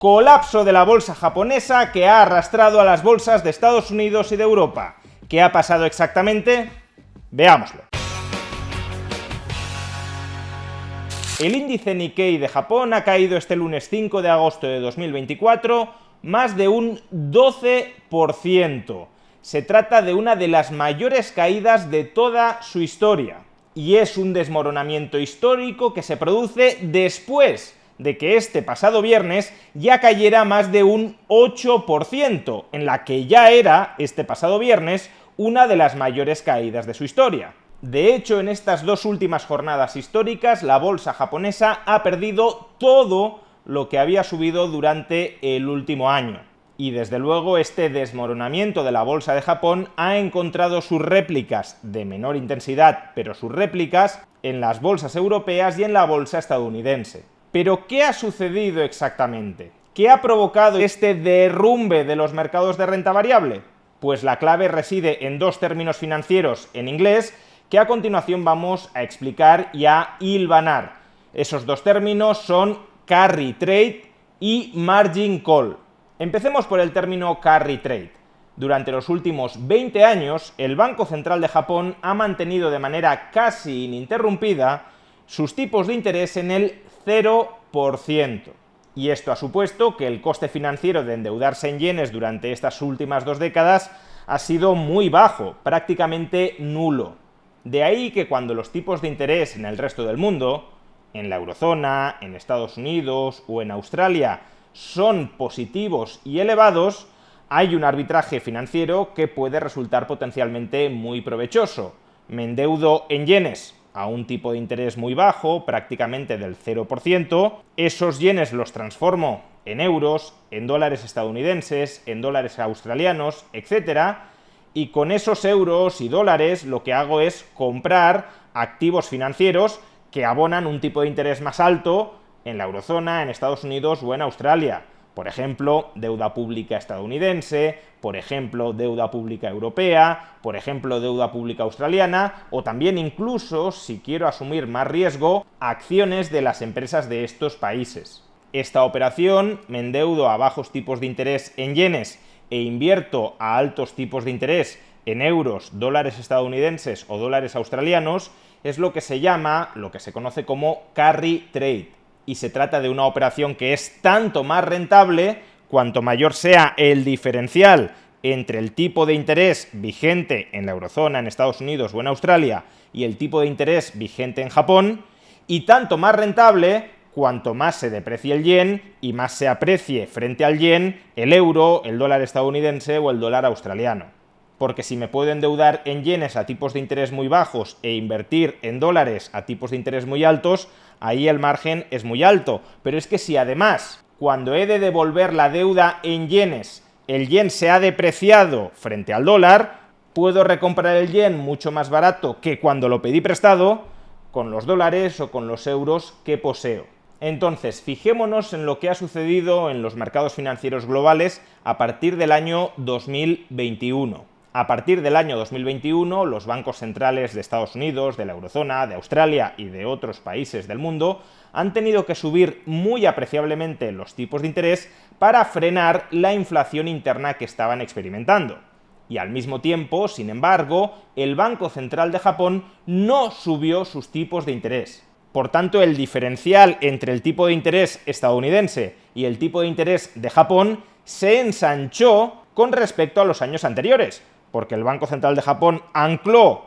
Colapso de la bolsa japonesa que ha arrastrado a las bolsas de Estados Unidos y de Europa. ¿Qué ha pasado exactamente? Veámoslo. El índice Nikkei de Japón ha caído este lunes 5 de agosto de 2024 más de un 12%. Se trata de una de las mayores caídas de toda su historia. Y es un desmoronamiento histórico que se produce después de que este pasado viernes ya cayera más de un 8%, en la que ya era, este pasado viernes, una de las mayores caídas de su historia. De hecho, en estas dos últimas jornadas históricas, la bolsa japonesa ha perdido todo lo que había subido durante el último año. Y desde luego este desmoronamiento de la bolsa de Japón ha encontrado sus réplicas de menor intensidad, pero sus réplicas en las bolsas europeas y en la bolsa estadounidense. Pero, ¿qué ha sucedido exactamente? ¿Qué ha provocado este derrumbe de los mercados de renta variable? Pues la clave reside en dos términos financieros en inglés que a continuación vamos a explicar y a hilvanar. Esos dos términos son carry trade y margin call. Empecemos por el término carry trade. Durante los últimos 20 años, el Banco Central de Japón ha mantenido de manera casi ininterrumpida sus tipos de interés en el 0%. Y esto ha supuesto que el coste financiero de endeudarse en yenes durante estas últimas 2 décadas ha sido muy bajo, prácticamente nulo. De ahí que cuando los tipos de interés en el resto del mundo, en la eurozona, en Estados Unidos o en Australia, son positivos y elevados, hay un arbitraje financiero que puede resultar potencialmente muy provechoso. Me endeudo en yenes a un tipo de interés muy bajo, prácticamente del 0%, esos yenes los transformo en euros, en dólares estadounidenses, en dólares australianos, etc. Y con esos euros y dólares lo que hago es comprar activos financieros que abonan un tipo de interés más alto en la eurozona, en Estados Unidos o en Australia. Por ejemplo, deuda pública estadounidense, por ejemplo, deuda pública europea, por ejemplo, deuda pública australiana, o también incluso, si quiero asumir más riesgo, acciones de las empresas de estos países. Esta operación, me endeudo a bajos tipos de interés en yenes e invierto a altos tipos de interés en euros, dólares estadounidenses o dólares australianos, es lo que se llama, lo que se conoce como carry trade. Y se trata de una operación que es tanto más rentable cuanto mayor sea el diferencial entre el tipo de interés vigente en la eurozona, en Estados Unidos o en Australia y el tipo de interés vigente en Japón, y tanto más rentable cuanto más se deprecie el yen y más se aprecie frente al yen el euro, el dólar estadounidense o el dólar australiano. Porque si me puedo endeudar en yenes a tipos de interés muy bajos e invertir en dólares a tipos de interés muy altos, ahí el margen es muy alto. Pero es que si además, cuando he de devolver la deuda en yenes, el yen se ha depreciado frente al dólar, puedo recomprar el yen mucho más barato que cuando lo pedí prestado con los dólares o con los euros que poseo. Entonces, fijémonos en lo que ha sucedido en los mercados financieros globales a partir del año 2021. A partir del año 2021, los bancos centrales de Estados Unidos, de la eurozona, de Australia y de otros países del mundo han tenido que subir muy apreciablemente los tipos de interés para frenar la inflación interna que estaban experimentando. Y al mismo tiempo, sin embargo, el Banco Central de Japón no subió sus tipos de interés. Por tanto, el diferencial entre el tipo de interés estadounidense y el tipo de interés de Japón se ensanchó con respecto a los años anteriores, porque el Banco Central de Japón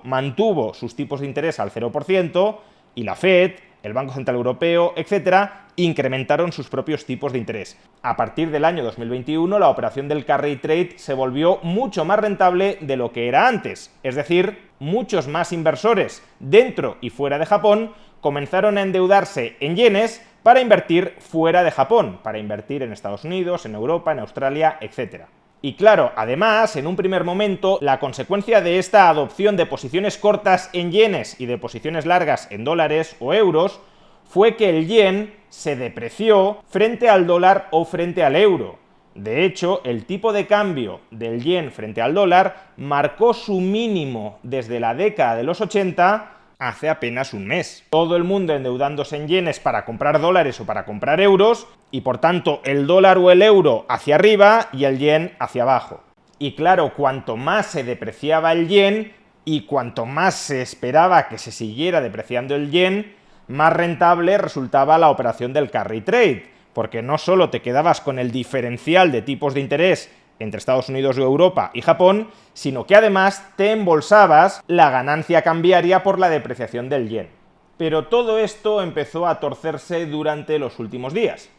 mantuvo sus tipos de interés al 0% y la Fed, el Banco Central Europeo, etc., incrementaron sus propios tipos de interés. A partir del año 2021, la operación del carry trade se volvió mucho más rentable de lo que era antes, es decir, muchos más inversores dentro y fuera de Japón comenzaron a endeudarse en yenes para invertir fuera de Japón, para invertir en Estados Unidos, en Europa, en Australia, etc. Y claro, además, en un primer momento, la consecuencia de esta adopción de posiciones cortas en yenes y de posiciones largas en dólares o euros fue que el yen se depreció frente al dólar o frente al euro. De hecho, el tipo de cambio del yen frente al dólar marcó su mínimo desde la década de los 80 hace apenas un mes. Todo el mundo endeudándose en yenes para comprar dólares o para comprar euros, y por tanto el dólar o el euro hacia arriba y el yen hacia abajo. Y claro, cuanto más se depreciaba el yen y cuanto más se esperaba que se siguiera depreciando el yen, más rentable resultaba la operación del carry trade, porque no solo te quedabas con el diferencial de tipos de interés entre Estados Unidos o Europa y Japón, sino que además te embolsabas la ganancia cambiaria por la depreciación del yen. Pero todo esto empezó a torcerse durante los últimos días.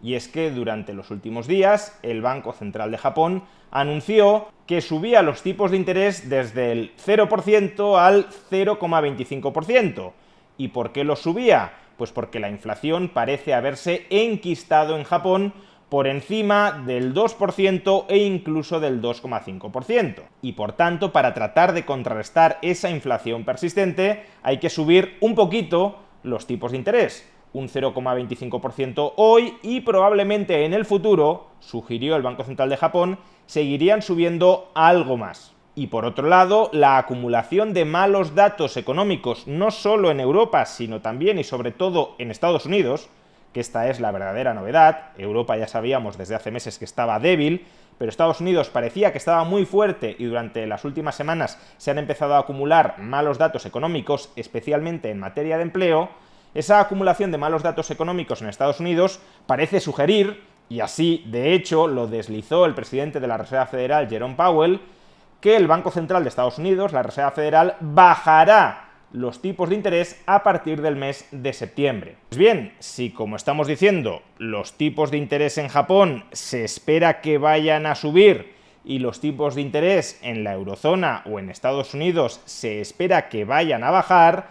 Y es que durante los últimos días el Banco Central de Japón anunció que subía los tipos de interés desde el 0% al 0,25%. ¿Y por qué los subía? Pues porque la inflación parece haberse enquistado en Japón por encima del 2% e incluso del 2,5%. Y por tanto, para tratar de contrarrestar esa inflación persistente, hay que subir un poquito los tipos de interés. Un 0,25% hoy y probablemente en el futuro, sugirió el Banco Central de Japón, seguirían subiendo algo más. Y por otro lado, la acumulación de malos datos económicos, no solo en Europa, sino también y sobre todo en Estados Unidos, que esta es la verdadera novedad. Europa ya sabíamos desde hace meses que estaba débil, pero Estados Unidos parecía que estaba muy fuerte y durante las últimas semanas se han empezado a acumular malos datos económicos, especialmente en materia de empleo. Esa acumulación de malos datos económicos en Estados Unidos parece sugerir, y así de hecho lo deslizó el presidente de la Reserva Federal, Jerome Powell, que el Banco Central de Estados Unidos, la Reserva Federal, bajará los tipos de interés a partir del mes de septiembre. Pues bien, si como estamos diciendo, los tipos de interés en Japón se espera que vayan a subir y los tipos de interés en la eurozona o en Estados Unidos se espera que vayan a bajar,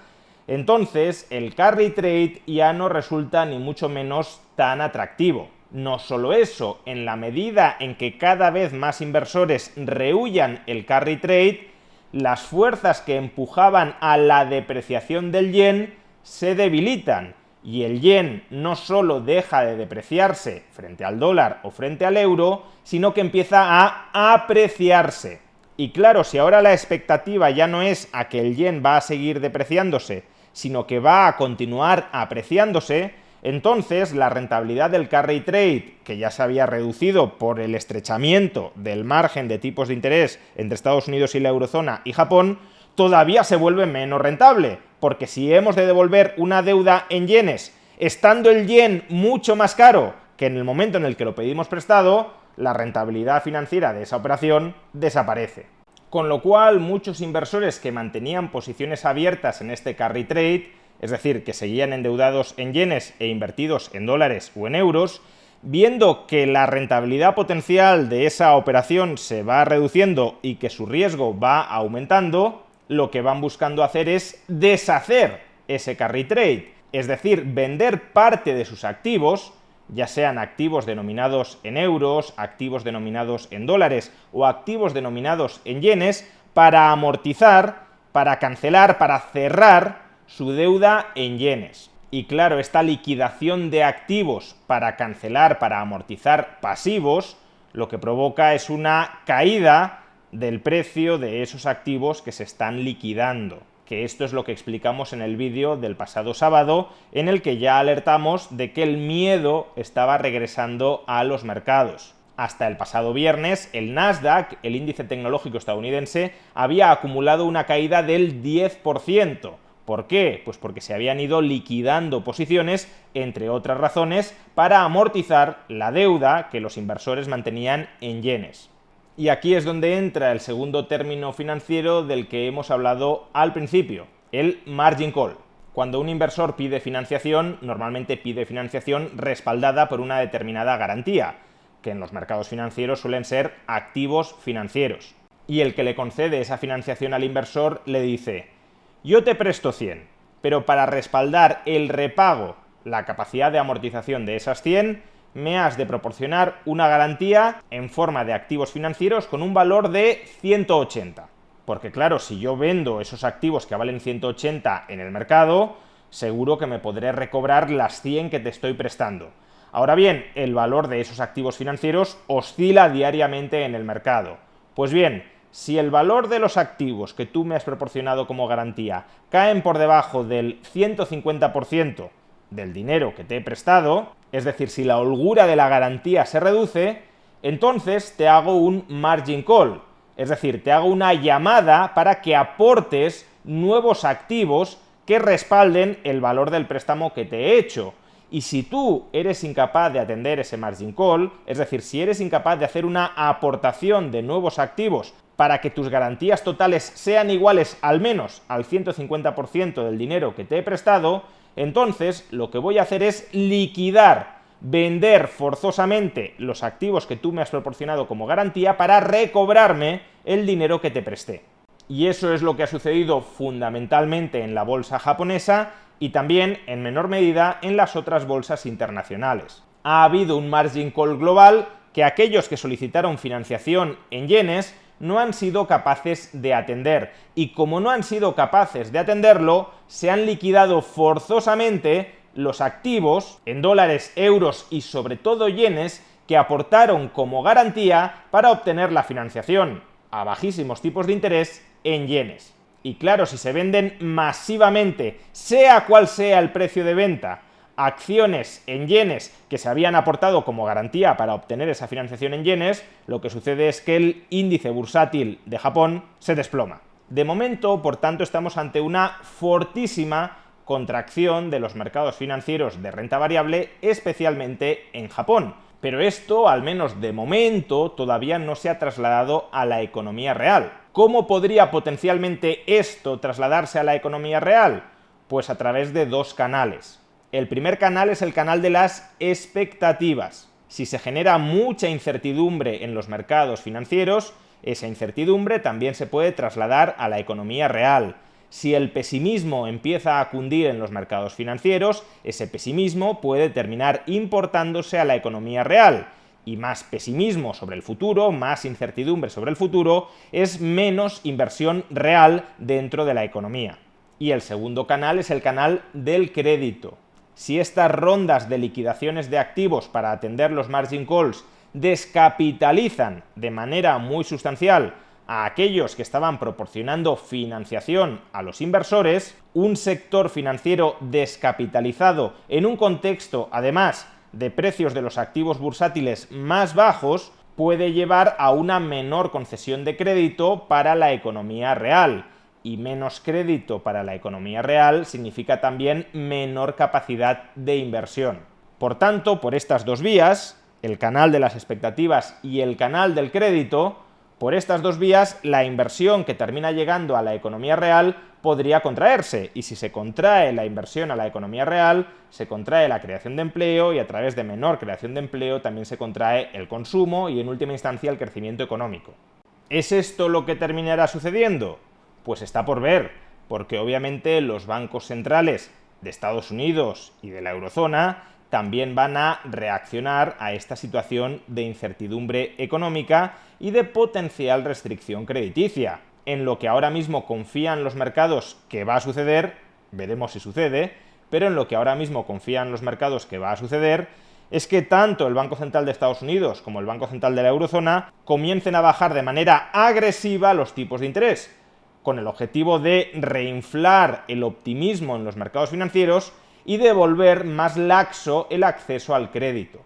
entonces el carry trade ya no resulta ni mucho menos tan atractivo. No solo eso, en la medida en que cada vez más inversores rehuyan el carry trade, las fuerzas que empujaban a la depreciación del yen se debilitan y el yen no solo deja de depreciarse frente al dólar o frente al euro, sino que empieza a apreciarse. Y claro, si ahora la expectativa ya no es a que el yen va a seguir depreciándose, sino que va a continuar apreciándose, entonces la rentabilidad del carry trade, que ya se había reducido por el estrechamiento del margen de tipos de interés entre Estados Unidos y la eurozona y Japón, todavía se vuelve menos rentable, porque si hemos de devolver una deuda en yenes, estando el yen mucho más caro que en el momento en el que lo pedimos prestado, la rentabilidad financiera de esa operación desaparece. Con lo cual, muchos inversores que mantenían posiciones abiertas en este carry trade, es decir, que seguían endeudados en yenes e invertidos en dólares o en euros, viendo que la rentabilidad potencial de esa operación se va reduciendo y que su riesgo va aumentando, lo que van buscando hacer es deshacer ese carry trade, es decir, vender parte de sus activos, ya sean activos denominados en euros, activos denominados en dólares o activos denominados en yenes, para amortizar, para cancelar, para cerrar su deuda en yenes. Y claro, esta liquidación de activos para cancelar, para amortizar pasivos, lo que provoca es una caída del precio de esos activos que se están liquidando. Que esto es lo que explicamos en el vídeo del pasado sábado, en el que ya alertamos de que el miedo estaba regresando a los mercados. Hasta el pasado viernes, el Nasdaq, el índice tecnológico estadounidense, había acumulado una caída del 10%. ¿Por qué? Pues porque se habían ido liquidando posiciones, entre otras razones, para amortizar la deuda que los inversores mantenían en yenes. Y aquí es donde entra el segundo término financiero del que hemos hablado al principio, el margin call. Cuando un inversor pide financiación, normalmente pide financiación respaldada por una determinada garantía, que en los mercados financieros suelen ser activos financieros. Y el que le concede esa financiación al inversor le dice: yo te presto 100, pero para respaldar el repago, la capacidad de amortización de esas 100, me has de proporcionar una garantía en forma de activos financieros con un valor de 180. Porque claro, si yo vendo esos activos que valen 180 en el mercado, seguro que me podré recobrar las 100 que te estoy prestando. Ahora bien, el valor de esos activos financieros oscila diariamente en el mercado. Pues bien, si el valor de los activos que tú me has proporcionado como garantía caen por debajo del 150% del dinero que te he prestado, es decir, si la holgura de la garantía se reduce, entonces te hago un margin call, es decir, te hago una llamada para que aportes nuevos activos que respalden el valor del préstamo que te he hecho. Y si tú eres incapaz de atender ese margin call, es decir, si eres incapaz de hacer una aportación de nuevos activos para que tus garantías totales sean iguales al menos al 150% del dinero que te he prestado, entonces lo que voy a hacer es liquidar, vender forzosamente los activos que tú me has proporcionado como garantía para recobrarme el dinero que te presté. Y eso es lo que ha sucedido fundamentalmente en la bolsa japonesa y también, en menor medida, en las otras bolsas internacionales. Ha habido un margin call global que aquellos que solicitaron financiación en yenes no han sido capaces de atender. Y como no han sido capaces de atenderlo, se han liquidado forzosamente los activos en dólares, euros y sobre todo yenes que aportaron como garantía para obtener la financiación a bajísimos tipos de interés en yenes. Y claro, si se venden masivamente, sea cual sea el precio de venta, acciones en yenes que se habían aportado como garantía para obtener esa financiación en yenes, lo que sucede es que el índice bursátil de Japón se desploma. De momento, por tanto, estamos ante una fortísima contracción de los mercados financieros de renta variable, especialmente en Japón. Pero esto, al menos de momento, todavía no se ha trasladado a la economía real. ¿Cómo podría potencialmente esto trasladarse a la economía real? Pues a través de dos canales. El primer canal es el canal de las expectativas. Si se genera mucha incertidumbre en los mercados financieros, esa incertidumbre también se puede trasladar a la economía real. Si el pesimismo empieza a cundir en los mercados financieros, ese pesimismo puede terminar importándose a la economía real. Y más pesimismo sobre el futuro, más incertidumbre sobre el futuro, es menos inversión real dentro de la economía. Y el segundo canal es el canal del crédito. Si estas rondas de liquidaciones de activos para atender los margin calls descapitalizan de manera muy sustancial a aquellos que estaban proporcionando financiación a los inversores, un sector financiero descapitalizado en un contexto, además, de precios de los activos bursátiles más bajos, puede llevar a una menor concesión de crédito para la economía real. Y menos crédito para la economía real significa también menor capacidad de inversión. Por tanto, por estas dos vías, el canal de las expectativas y el canal del crédito, por estas dos vías, la inversión que termina llegando a la economía real podría contraerse, y si se contrae la inversión a la economía real, se contrae la creación de empleo y a través de menor creación de empleo también se contrae el consumo y en última instancia el crecimiento económico. ¿Es esto lo que terminará sucediendo? Pues está por ver, porque obviamente los bancos centrales de Estados Unidos y de la eurozona también van a reaccionar a esta situación de incertidumbre económica y de potencial restricción crediticia. En lo que ahora mismo confían los mercados que va a suceder, veremos si sucede, pero en lo que ahora mismo confían los mercados que va a suceder es que tanto el Banco Central de Estados Unidos como el Banco Central de la eurozona comiencen a bajar de manera agresiva los tipos de interés, con el objetivo de reinflar el optimismo en los mercados financieros y de volver más laxo el acceso al crédito.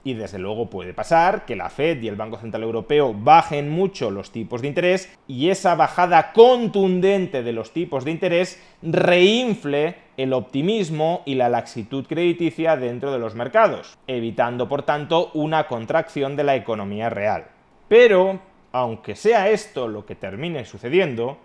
Y desde luego puede pasar que la Fed y el Banco Central Europeo bajen mucho los tipos de interés y esa bajada contundente de los tipos de interés reinfle el optimismo y la laxitud crediticia dentro de los mercados, evitando por tanto una contracción de la economía real. Pero, aunque sea esto lo que termine sucediendo,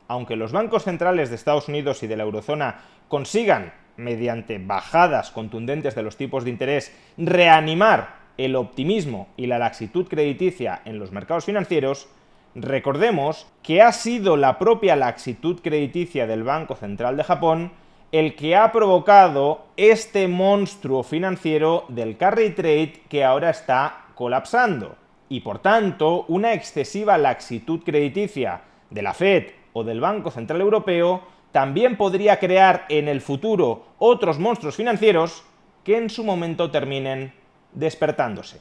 aunque los bancos centrales de Estados Unidos y de la eurozona consigan, mediante bajadas contundentes de los tipos de interés, reanimar el optimismo y la laxitud crediticia en los mercados financieros, recordemos que ha sido la propia laxitud crediticia del Banco Central de Japón el que ha provocado este monstruo financiero del carry trade que ahora está colapsando. Y por tanto, una excesiva laxitud crediticia de la Fed o del Banco Central Europeo también podría crear en el futuro otros monstruos financieros que en su momento terminen despertándose.